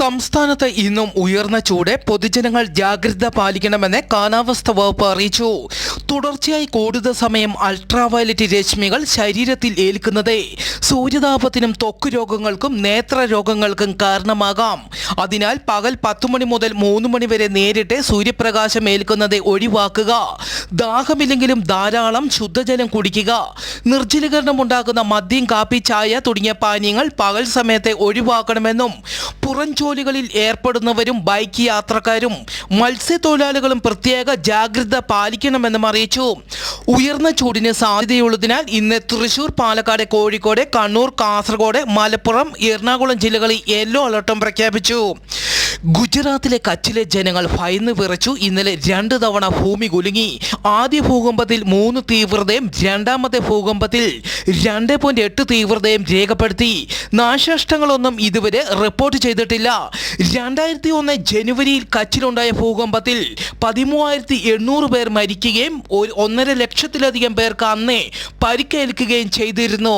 സംസ്ഥാനത്ത് ഇന്നും ഉയർന്ന ചൂട്, പൊതുജനങ്ങൾ ജാഗ്രത പാലിക്കണമെന്ന് കാലാവസ്ഥാ വകുപ്പ് അറിയിച്ചു. തുടർച്ചയായി കൂടുതൽ സമയം അൾട്രാവയലറ്റ് രശ്മികൾ ശരീരത്തിൽ ഏൽക്കുന്നത് സൂര്യതാപത്തിനും ത്വക്ക് രോഗങ്ങൾക്കും നേത്രരോഗങ്ങൾക്കും കാരണമാകാം. അതിനാൽ പകൽ 10 മണി മുതൽ 3 മണി വരെ നേരിട്ട് സൂര്യപ്രകാശം ഏൽക്കുന്നത് ഒഴിവാക്കുക. ദാഹമില്ലെങ്കിലും ധാരാളം ശുദ്ധജലം കുടിക്കുക. നിർജ്ജലീകരണം ഉണ്ടാക്കുന്ന മദ്യം, കാപ്പി, ചായ തുടങ്ങിയ പാനീയങ്ങൾ പകൽ സമയത്തെ ഒഴിവാക്കണമെന്നും പുറം ജോലികളിൽ ഏർപ്പെടുന്നവരും ബൈക്ക് യാത്രക്കാരും മത്സ്യത്തൊഴിലാളികളും പ്രത്യേക ജാഗ്രത പാലിക്കണമെന്നും അറിയിച്ചു. ഉയർന്ന ചൂടിന് സാധ്യതയുള്ളതിനാൽ ഇന്ന് തൃശൂർ, പാലക്കാട്, കോഴിക്കോട്, കണ്ണൂർ, കാസർഗോഡ്, മലപ്പുറം, എറണാകുളം ജില്ലകളിൽ യെല്ലോ അലർട്ടും പ്രഖ്യാപിച്ചു. ഗുജറാത്തിലെ കച്ചിലെ ജനങ്ങൾ ഭയന്ന് വിറച്ചു. ഇന്നലെ 2 തവണ ഭൂമി കുലുങ്ങി. ആദ്യ ഭൂകമ്പത്തിൽ 3 തീവ്രതയും രണ്ടാമത്തെ ഭൂകമ്പത്തിൽ 2.8 തീവ്രതയും രേഖപ്പെടുത്തി. നാശനഷ്ടങ്ങളൊന്നും ഇതുവരെ റിപ്പോർട്ട് ചെയ്തിട്ടില്ല. 2001 ജനുവരിയിൽ കച്ചിലുണ്ടായ ഭൂകമ്പത്തിൽ 13,800 പേർ മരിക്കുകയും 1.5 ലക്ഷത്തിലധികം പേർക്ക് അന്നേ പരിക്കേൽക്കുകയും ചെയ്തിരുന്നു.